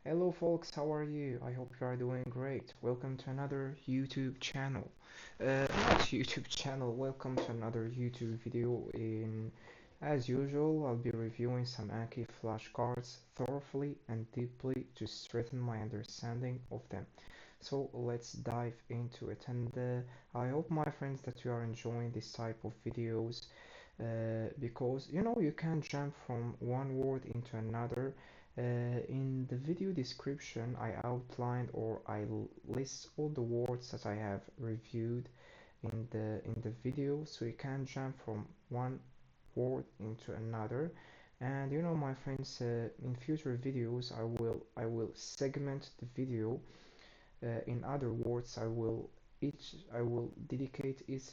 Hello folks, how are you? I hope you are doing great. Welcome to another YouTube channel. Not YouTube channel, welcome to another YouTube video. As usual, I'll be reviewing some Anki flashcards thoroughly and deeply to strengthen my understanding of them. So let's dive into it. And I hope, my friends, that you are enjoying this type of videos because you can jump from one word into another. In the video description, I outlined or list all the words that I have reviewed in the video, so you can jump from one word into another. And my friends, in future videos, I will segment the video. In other words, I will dedicate each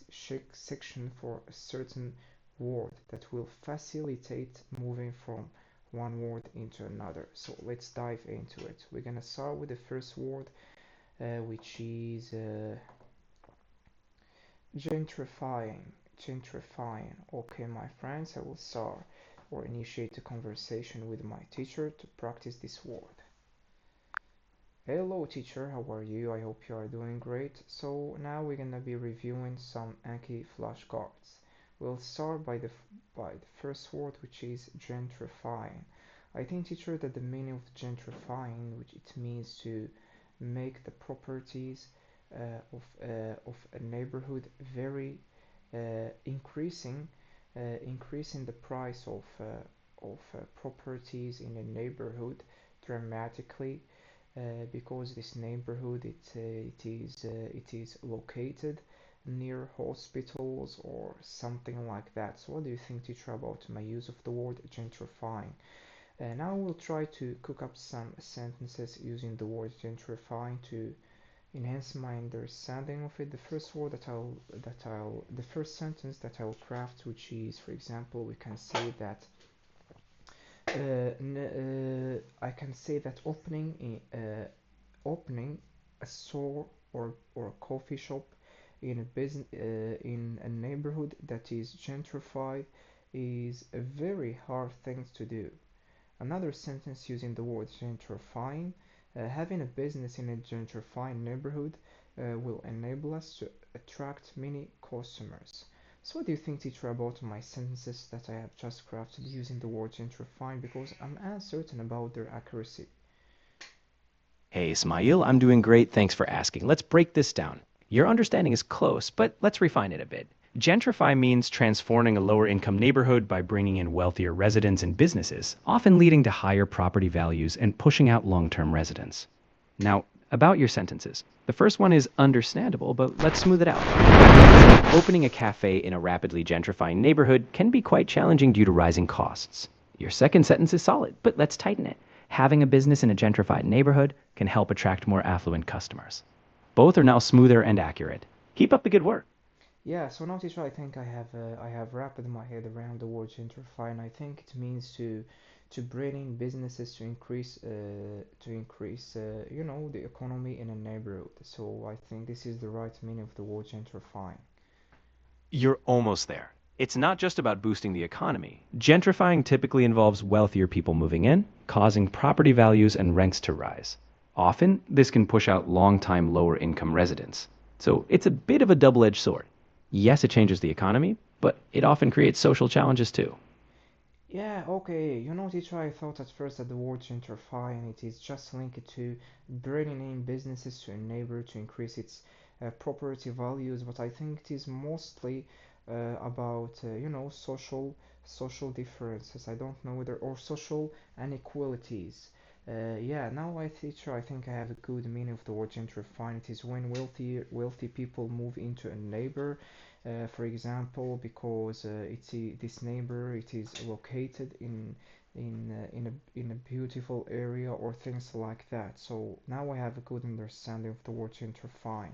section for a certain word that will facilitate moving from one word into another. So let's dive into it. We're gonna start with the first word, which is gentrifying. Gentrifying. Okay, my friends, I will start or initiate a conversation with my teacher to practice this word. Hello teacher, how are you? I hope you are doing great. So now we're gonna be reviewing some Anki flashcards. We'll start by the first word, which is gentrifying. I think teacher that the meaning of gentrifying, which it means to make the properties of a neighborhood very increasing the price of properties in a neighborhood dramatically, because this neighborhood it is located near hospitals or something like that. So what do you think, teacher, about my use of the word gentrifying? Now we'll try to cook up some sentences using the word gentrifying to enhance my understanding of it. The first sentence that I'll craft, which is, for example, we can say that I can say that opening a store or a coffee shop in a neighborhood that is gentrified is a very hard thing to do. Another sentence using the word gentrifying: having a business in a gentrifying neighborhood will enable us to attract many customers. So what do you think, teacher, about my sentences that I have just crafted using the word gentrifying, because I'm uncertain about their accuracy? Hey, Ismail, I'm doing great. Thanks for asking. Let's break this down. Your understanding is close, but let's refine it a bit. Gentrify means transforming a lower income neighborhood by bringing in wealthier residents and businesses, often leading to higher property values and pushing out long term residents. Now, about your sentences. The first one is understandable, but let's smooth it out. Opening a cafe in a rapidly gentrifying neighborhood can be quite challenging due to rising costs. Your second sentence is solid, but let's tighten it. Having a business in a gentrified neighborhood can help attract more affluent customers. Both are now smoother and accurate. Keep up the good work. Yeah, so now, teacher, I think I have wrapped my head around the word gentrify, and I think it means to bring in businesses to increase the economy in a neighborhood. So I think this is the right meaning of the word gentrifying. You're almost there. It's not just about boosting the economy. Gentrifying typically involves wealthier people moving in, causing property values and rents to rise. Often, this can push out long-time lower income residents. So it's a bit of a double-edged sword. Yes, it changes the economy, but it often creates social challenges too. Yeah, okay. Teacher, I thought at first that the word gentrifying it is just linked to bringing in businesses to a neighbor to increase its property values, but I think it is mostly about social differences. I don't know whether or social inequalities. Yeah, now teacher, I think I have a good meaning of the word gentrifying. It is when wealthy people move into a neighbor, for example, because this neighbor it is located in a beautiful area or things like that. So now I have a good understanding of the word gentrifying.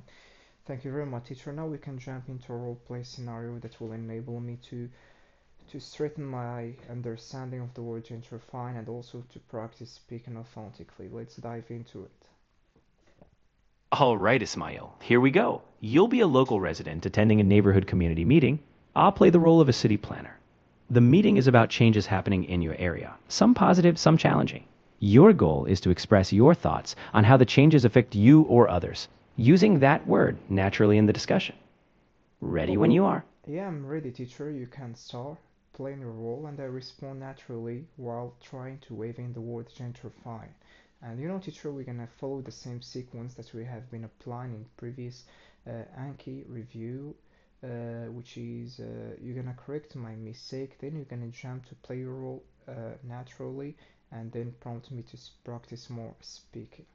Thank you very much, teacher. Now we can jump into a role play scenario that will enable me to strengthen my understanding of the word gentrifying and also to practice speaking authentically. Let's dive into it. All right, Ismail, here we go. You'll be a local resident attending a neighborhood community meeting. I'll play the role of a city planner. The meeting is about changes happening in your area, some positive, some challenging. Your goal is to express your thoughts on how the changes affect you or others, using that word naturally in the discussion. Ready when Okay, you are. yeah, I'm ready, teacher. You can start playing your role, and I respond naturally while trying to wave in the word gentrify. And you know, teacher, we're gonna follow the same sequence that we have been applying in previous Anki review, which is you're gonna correct my mistake, then you're gonna jump to play your role naturally, and then prompt me to practice more speaking.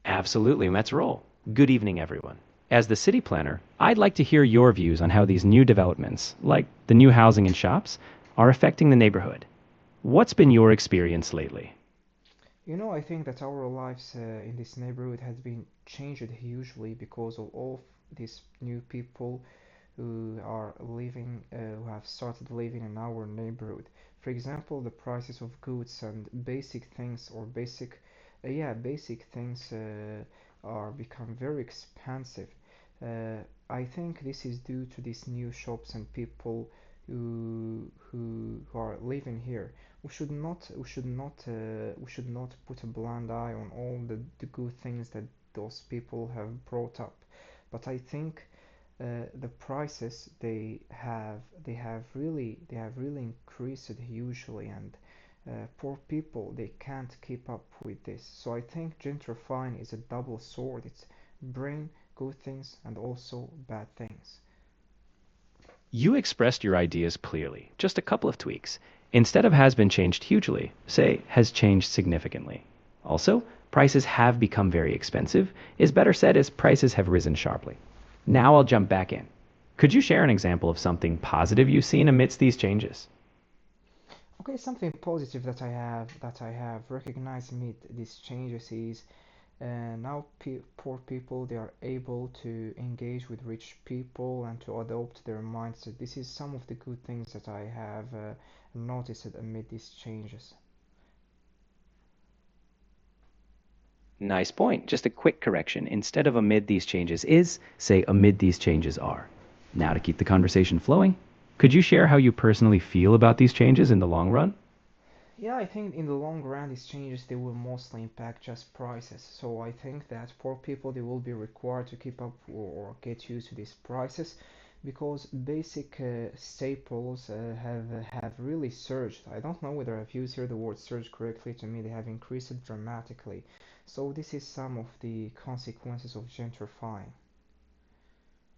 Absolutely, let's roll. Good evening, everyone. As the city planner, I'd like to hear your views on how these new developments, like the new housing and shops, are affecting the neighborhood. What's been your experience lately? You know, I think that our lives in this neighborhood has been changed hugely because of all of these new people who are living, who have started living in our neighborhood. For example, the prices of goods and basic things, or basic things are become very expensive. I think this is due to these new shops and people who are living here. We should not put a blind eye on all the good things that those people have brought up. But I think the prices they have really increased hugely, and poor people they can't keep up with this. So I think gentrifying is a double sword. It's bring good things and also bad things. You expressed your ideas clearly, just a couple of tweaks. Instead of has been changed hugely, say has changed significantly. Also, prices have become very expensive is better said as prices have risen sharply. Now I'll jump back in. Could you share an example of something positive you've seen amidst these changes? Okay, something positive that I have recognized amid these changes is now poor people they are able to engage with rich people and to adopt their mindset. This is some of the good things that I have noticed amid these changes. Nice point. Just a quick correction. Instead of amid these changes is, say amid these changes are. Now to keep the conversation flowing, could you share how you personally feel about these changes in the long run? Yeah, I think in the long run these changes they will mostly impact just prices. So I think that poor people they will be required to keep up or get used to these prices because basic staples have really surged. I don't know whether I've used here the word surge correctly. To me, they have increased dramatically. So this is some of the consequences of gentrifying.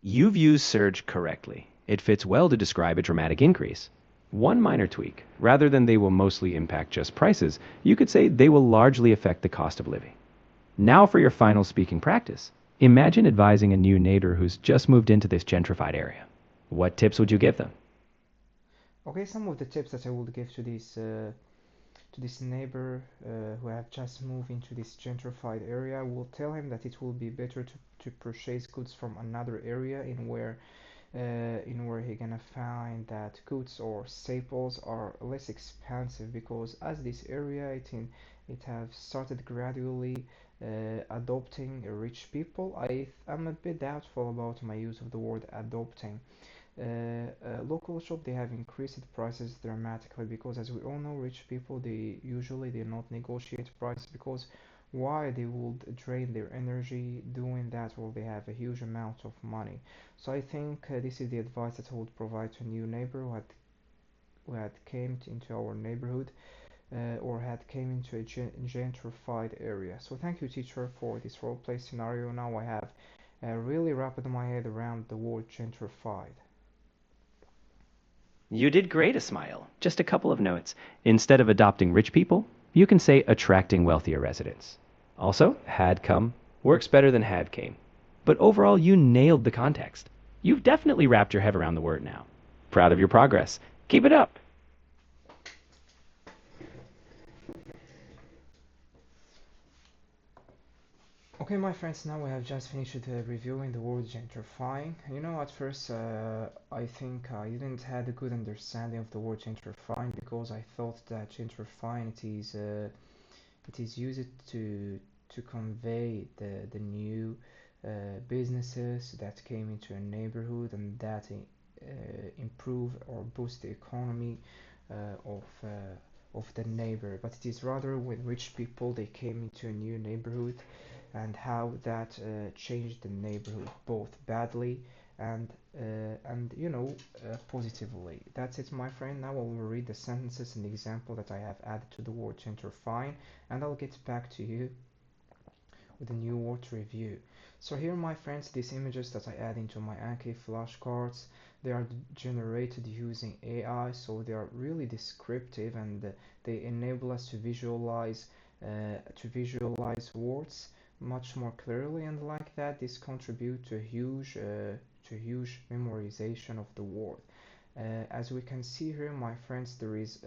You've used surge correctly. It fits well to describe a dramatic increase. One minor tweak, rather than they will mostly impact just prices, you could say they will largely affect the cost of living. Now for your final speaking practice. Imagine advising a new neighbor who's just moved into this gentrified area. What tips would you give them? Okay, some of the tips that I would give to this neighbor who have just moved into this gentrified area will tell him that it will be better to purchase goods from another area in where he gonna find that goods or staples are less expensive because as this area it have started gradually adopting rich people. I'm a bit doubtful about my use of the word adopting. Local shop they have increased prices dramatically because as we all know rich people they not negotiate price because why they would drain their energy doing that while they have a huge amount of money. So I think this is the advice that I would provide to a new neighbor who had into our neighborhood or had came into a gentrified area. So thank you teacher for this roleplay scenario. Now I have really wrapped my head around the word gentrified. You did great, Ismail. Just a couple of notes. Instead of adopting rich people, you can say attracting wealthier residents. Also, had come works better than had came. But overall, you nailed the context. You've definitely wrapped your head around the word now. Proud of your progress. Keep it up. Okay, my friends, now we have just finished reviewing the word gentrifying. You know, at first, I think I didn't have a good understanding of the word gentrifying because I thought that gentrifying it is used to convey the new businesses that came into a neighborhood and that improve or boost the economy of of the neighbor, but it is rather when rich people they came into a new neighborhood and how that changed the neighborhood both badly and positively. That's it, my friend. Now I will read the sentences and example that I have added to the word gentrify, and I'll get back to you with a new word review. So here, my friends, these images that I add into my Anki flashcards, they are generated using AI, so they are really descriptive, and they enable us to visualize words much more clearly, and like that, this contribute to huge memorization of the word. As we can see here, my friends, there is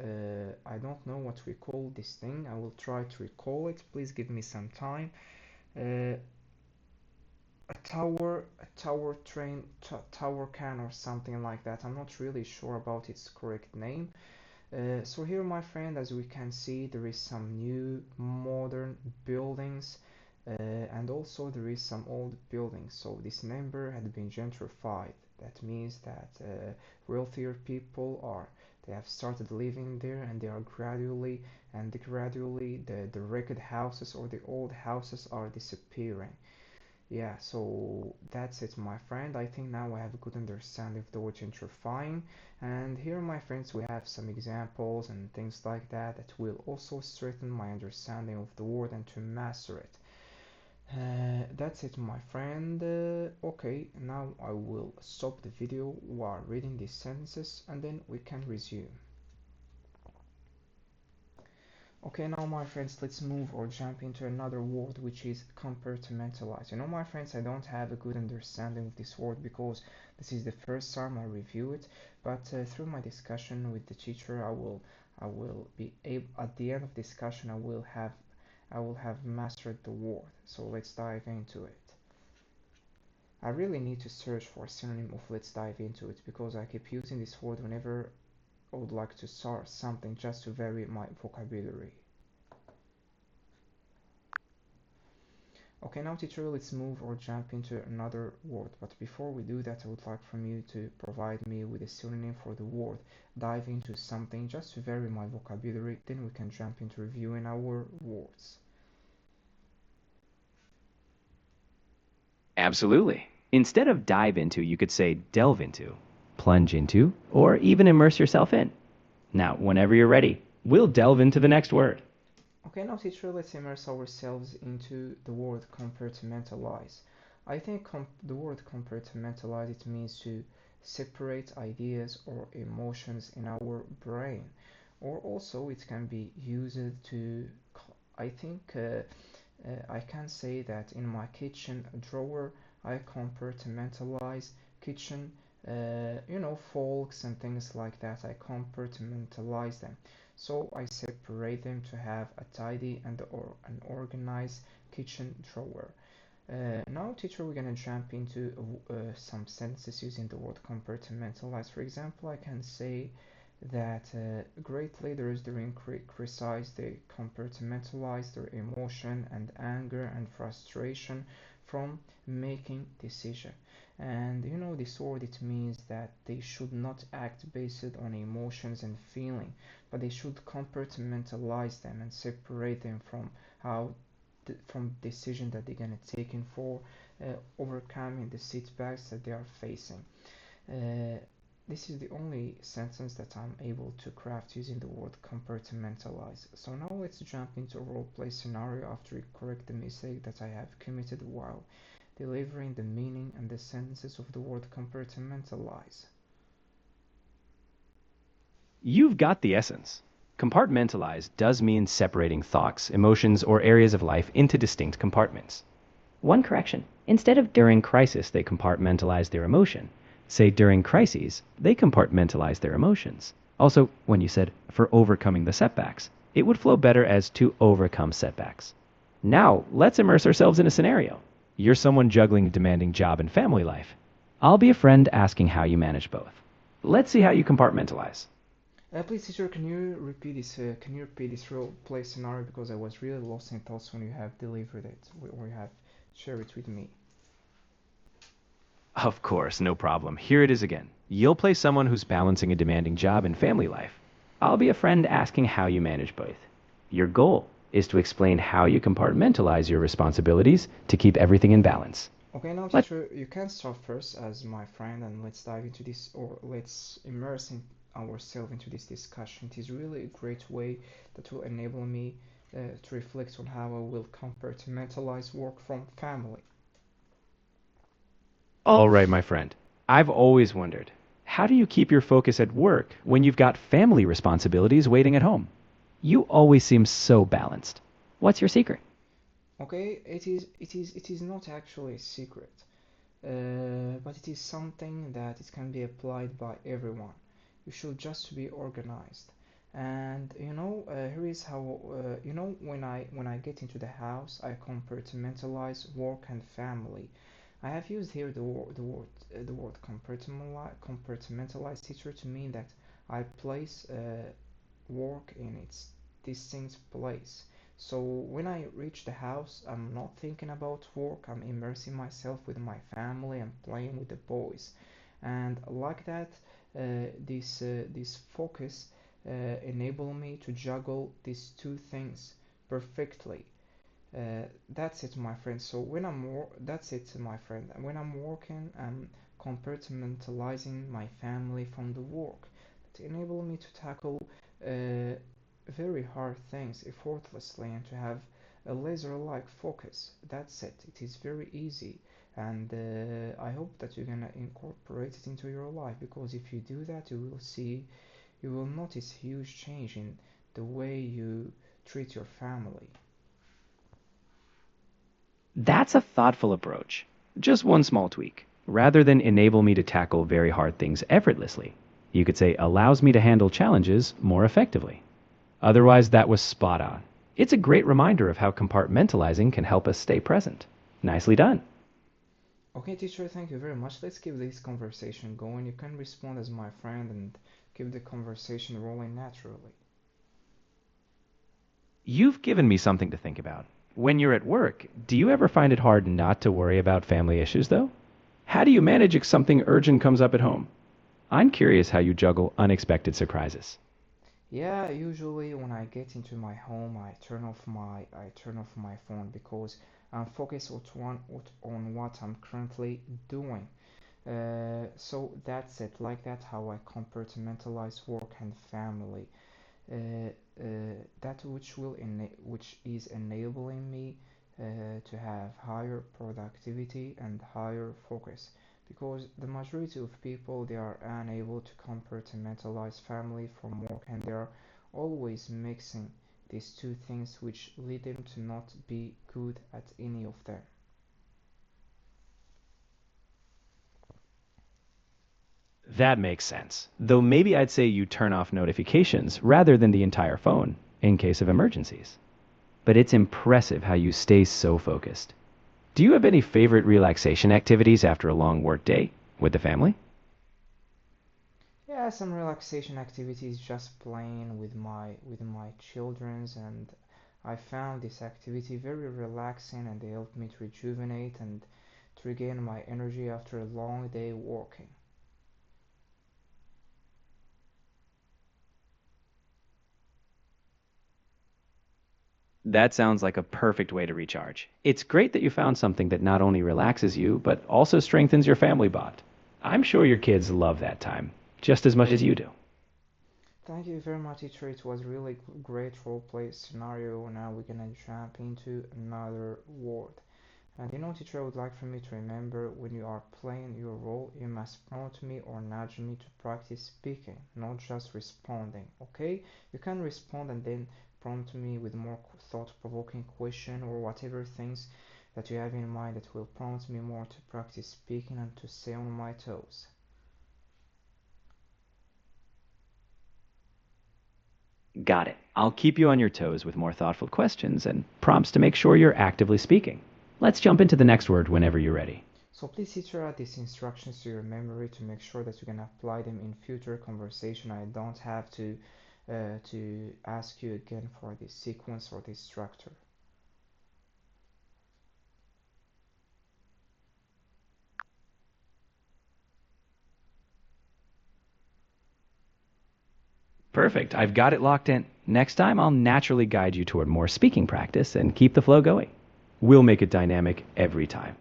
I don't know what we call this thing. I will try to recall it. Please give me some time. uh, a tower train, tower can or something like that. I'm not really sure about its correct name. So here, my friend, as we can see, there is some new modern buildings, and also there is some old buildings. So this number had been gentrified. That means that wealthier people they have started living there, and they are gradually the wrecked houses or the old houses are disappearing. Yeah, so that's it, my friend. I think now I have a good understanding of the word gentrifying. And here, my friends, we have some examples and things like that that will also strengthen my understanding of the word and to master it. That's it, my friend. Okay, now I will stop the video while reading these sentences and then we can resume. Okay, now my friends, let's move or jump into another word, which is compartmentalize. My friends, I don't have a good understanding of this word because this is the first time I review it, but through my discussion with the teacher, I will be able, at the end of discussion, I will have mastered the word. So let's dive into it. I really need to search for a synonym of let's dive into it because I keep using this word whenever I would like to start something just to vary my vocabulary. Okay, now teacher, let's move or jump into another word. But before we do that, I would like from you to provide me with a synonym for the word. Dive into something just to vary my vocabulary, then we can jump into reviewing our words. Absolutely. Instead of dive into, you could say delve into, plunge into, or even immerse yourself in. Now, whenever you're ready, we'll delve into the next word. Okay, now teacher, let's immerse ourselves into the word compartmentalize. I think the word compartmentalize, it means to separate ideas or emotions in our brain, or also it can be used to. I think I can say that in my kitchen drawer I compartmentalize kitchen, folks and things like that. I compartmentalize them. So I separate them to have a tidy and or an organized kitchen drawer. Now, teacher, we're gonna jump into some sentences using the word compartmentalize. For example, I can say that great leaders during crisis they compartmentalize their emotion and anger and frustration from making decision. And this word, it means that they should not act based on emotions and feeling, but they should compartmentalize them and separate them from how from decision that they're gonna take in for overcoming the setbacks that they are facing. Uh, this is the only sentence that I'm able to craft using the word compartmentalize. So now let's jump into a roleplay scenario after we correct the mistake that I have committed while delivering the meaning and the sentences of the word compartmentalize. You've got the essence. Compartmentalize does mean separating thoughts, emotions, or areas of life into distinct compartments. One correction. Instead of during crisis, they compartmentalize their emotion. Say during crises, they compartmentalize their emotions. Also, when you said for overcoming the setbacks, it would flow better as to overcome setbacks. Now, let's immerse ourselves in a scenario. You're someone juggling a demanding job and family life. I'll be a friend asking how you manage both. Let's see how you compartmentalize. Please, teacher, can you repeat this? Can you repeat this role play scenario because I was really lost in thoughts when you have delivered it or you have shared it with me. Of course, no problem. Here it is again. You'll play someone who's balancing a demanding job and family life. I'll be a friend asking how you manage both. Your goal is to explain how you compartmentalize your responsibilities to keep everything in balance. Okay, now Let teacher, you can start first as my friend and let's dive into this or let's immerse ourselves into this discussion. It is really a great way that will enable me to reflect on how I will compartmentalize work from family. All right, my friend. I've always wondered, how do you keep your focus at work when you've got family responsibilities waiting at home? You always seem so balanced. What's your secret? Okay, it is not actually a secret, but it is something that it can be applied by everyone. You should just be organized. And here is how when I get into the house, I compartmentalize work and family. I have used here the word compartmentalize teacher to mean that I place work in its distinct place. So when I reach the house, I'm not thinking about work, I'm immersing myself with my family and playing with the boys. And like that, this focus enable me to juggle these two things perfectly. That's it, my friend. So that's it, my friend. When I'm working, I'm compartmentalizing my family from the work. To enable me to tackle very hard things effortlessly and to have a laser-like focus. That's it. It is very easy, and I hope that you're gonna incorporate it into your life because if you do that, you will notice huge change in the way you treat your family. That's a thoughtful approach. Just one small tweak. Rather than enable me to tackle very hard things effortlessly, you could say allows me to handle challenges more effectively. Otherwise, that was spot on. It's a great reminder of how compartmentalizing can help us stay present. Nicely done. Okay, teacher, thank you very much. Let's keep this conversation going. You can respond as my friend and keep the conversation rolling naturally. You've given me something to think about. When you're at work, do you ever find it hard not to worry about family issues, though? How do you manage if something urgent comes up at home? I'm curious how you juggle unexpected surprises. Yeah, usually when I get into my home, I turn off my phone because I'm focused on what I'm currently doing. So that's it. Like that, how I compartmentalize work and family. That which is enabling me to have higher productivity and higher focus because the majority of people they are unable to compartmentalize family from work and they are always mixing these two things which lead them to not be good at any of them. That makes sense. Though maybe I'd say you turn off notifications rather than the entire phone in case of emergencies. But it's impressive how you stay so focused. Do you have any favorite relaxation activities after a long work day with the family? Yeah, some relaxation activities just playing with my childrens and I found this activity very relaxing and they helped me to rejuvenate and to regain my energy after a long day working. That sounds like a perfect way to recharge. It's great that you found something that not only relaxes you, but also strengthens your family bond. I'm sure your kids love that time, just as much as you do. Thank you very much, teacher. It was really great roleplay scenario. Now we're gonna jump into another word. And teacher, I would like for me to remember when you are playing your role, you must prompt me or nudge me to practice speaking, not just responding. Okay? You can respond and then prompt me with more thought-provoking question or whatever things that you have in mind that will prompt me more to practice speaking and to stay on my toes. Got it. I'll keep you on your toes with more thoughtful questions and prompts to make sure you're actively speaking. Let's jump into the next word whenever you're ready. So please teacher add these instructions to your memory to make sure that you can apply them in future conversation. I don't have to ask you again for this sequence or this structure. Perfect. I've got it locked in. Next time, I'll naturally guide you toward more speaking practice and keep the flow going. We'll make it dynamic every time.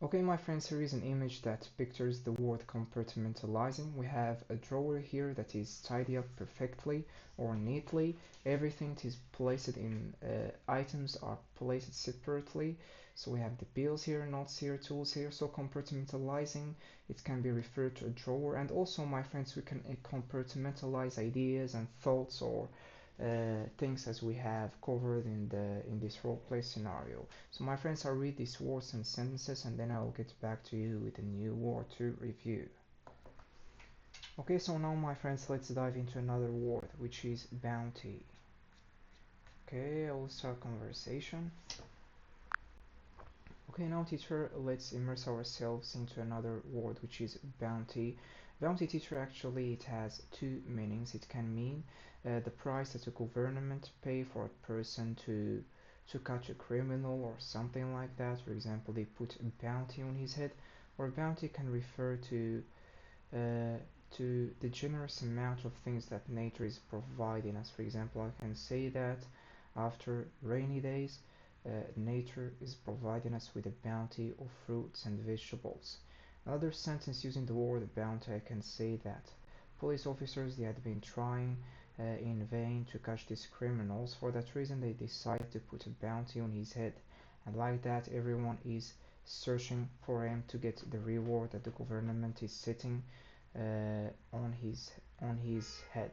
Okay, my friends, here is an image that pictures the word compartmentalizing. We have a drawer here that is tidy up perfectly or neatly. Everything is placed in items are placed separately. So we have the bills here, notes here, tools here. So compartmentalizing, it can be referred to a drawer. And also, my friends, we can compartmentalize ideas and thoughts or things as we have covered in this roleplay scenario. So my friends, I'll read these words and sentences and then I'll get back to you with a new word to review. Okay, so now my friends, let's dive into another word, which is bounty. Okay, I will start conversation. Okay, now teacher, let's immerse ourselves into another word, which is bounty. Bounty, teacher, actually it has two meanings. It can mean the price that a government pay for a person to catch a criminal or something like that. For example, they put a bounty on his head. Or bounty can refer uh, to the generous amount of things that nature is providing us. For example, I can say that after rainy days, nature is providing us with a bounty of fruits and vegetables. Another sentence using the word bounty, I can say that police officers they had been trying in vain to catch these criminals. For that reason, they decided to put a bounty on his head, and like that, everyone is searching for him to get the reward that the government is setting on his head.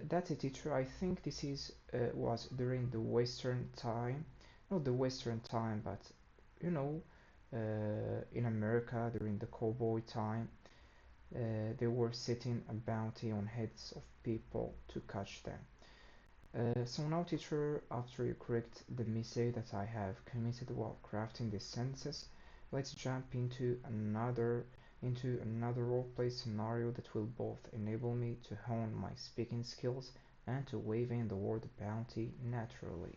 That's it, teacher. I think this is was during the Western time, not the Western time, but you know, in America during the cowboy time, they were setting a bounty on heads of people to catch them. So now, teacher, after you correct the mistake that I have committed while crafting these sentences, let's jump into another roleplay scenario that will both enable me to hone my speaking skills and to wave in the word bounty naturally.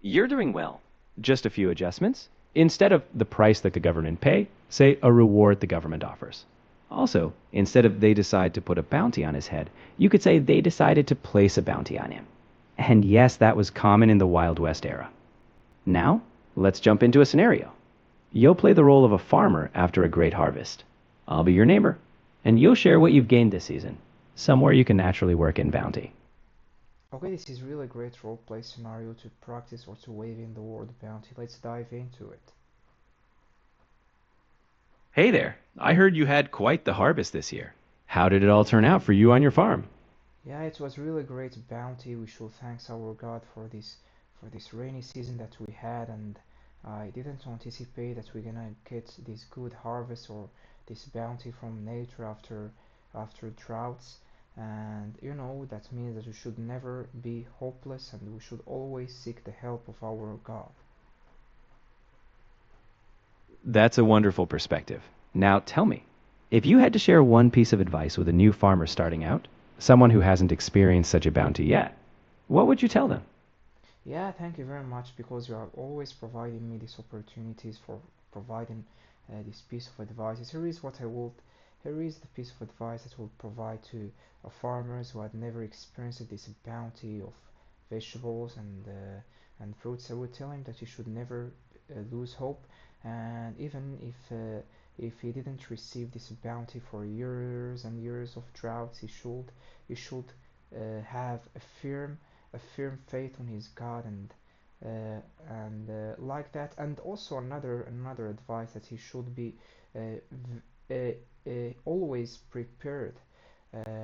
You're doing well. Just a few adjustments. Instead of the price that the government pay, say a reward the government offers. Also, instead of they decide to put a bounty on his head, you could say they decided to place a bounty on him. And yes, that was common in the Wild West era. Now, let's jump into a scenario. You'll play the role of a farmer after a great harvest. I'll be your neighbor, and you'll share what you've gained this season. Somewhere you can naturally work in bounty. Okay, this is really a great roleplay scenario to practice or to wave in the word bounty. Let's dive into it. Hey there, I heard you had quite the harvest this year. How did it all turn out for you on your farm? Yeah, it was really great bounty. We should thank our God for this rainy season that we had, and I didn't anticipate that we're gonna get this good harvest or this bounty from nature after droughts. And you know that means that we should never be hopeless and we should always seek the help of our God. That's a wonderful perspective. Now tell me, if you had to share one piece of advice with a new farmer starting out, someone who hasn't experienced such a bounty yet, what would you tell them? Yeah, thank you very much because you are always providing me these opportunities for providing this piece of advice. Here is the piece of advice that will provide to farmers who had never experienced this bounty of vegetables and fruits. I would tell him that he should never lose hope, and even if he didn't receive this bounty for years and years of droughts, he should have a firm faith on his God and like that. And also another advice that he should be always prepared.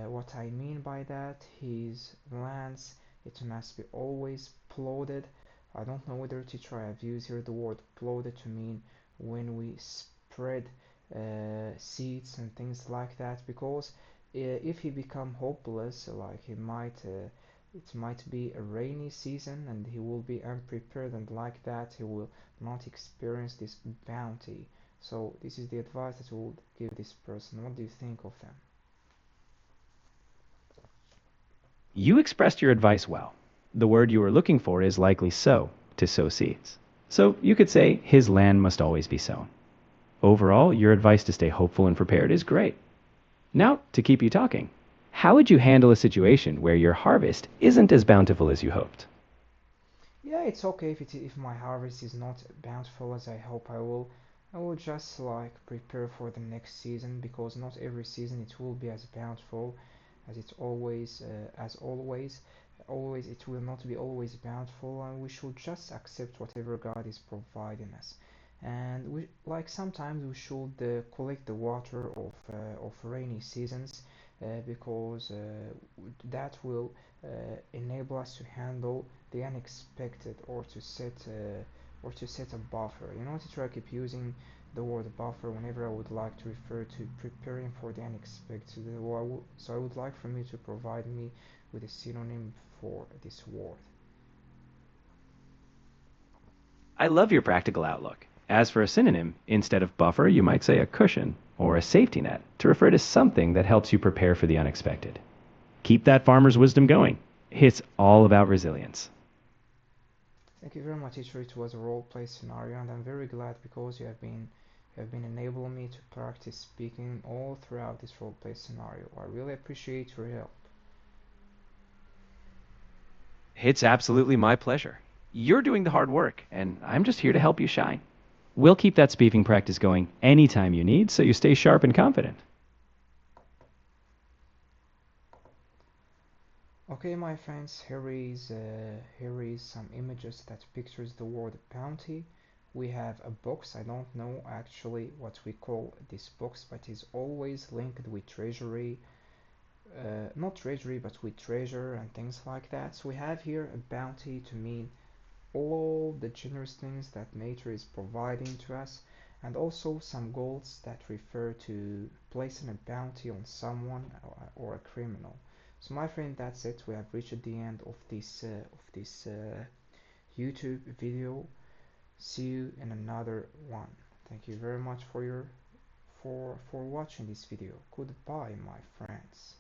What I mean by that, his lands it must be always plowed. I don't know whether to try. I've used here the word plowed to mean when we spread seeds and things like that, because if he become hopeless, like it might be a rainy season and he will be unprepared, and like that he will not experience this bounty. So this is the advice that I would give this person. What do you think of them? You expressed your advice well. The word you were looking for is likely so, to sow seeds. So you could say his land must always be sown. Overall, your advice to stay hopeful and prepared is great. Now, to keep you talking, how would you handle a situation where your harvest isn't as bountiful as you hoped? Yeah, it's okay if my harvest is not bountiful as I hope I will. I will just like prepare for the next season because not every season it will be as bountiful as it's always as always. Always it will not be always bountiful, and we should just accept whatever God is providing us. And we like sometimes we should collect the water of rainy seasons because that will enable us to handle the unexpected or to set a buffer. You know, to try keep using the word buffer whenever I would like to refer to preparing for the unexpected. So I would like from you to provide me with a synonym for this word. I love your practical outlook. As for a synonym, instead of buffer, you might say a cushion or a safety net to refer to something that helps you prepare for the unexpected. Keep that farmer's wisdom going. It's all about resilience. Thank you very much, teacher. It was a role play scenario, and I'm very glad because you have been enabling me to practice speaking all throughout this role play scenario. I really appreciate your help. It's absolutely my pleasure. You're doing the hard work, and I'm just here to help you shine. We'll keep that speaking practice going anytime you need so you stay sharp and confident. Okay, my friends, here is some images that pictures the word bounty. We have a box. I don't know actually what we call this box, but it's always linked with treasury, not treasury, but with treasure and things like that. So we have here a bounty to mean all the generous things that nature is providing to us, and also some goals that refer to placing a bounty on someone or a criminal. So my friend, that's it. We have reached the end of this YouTube video. See you in another one. Thank you very much for watching this video. Goodbye, my friends.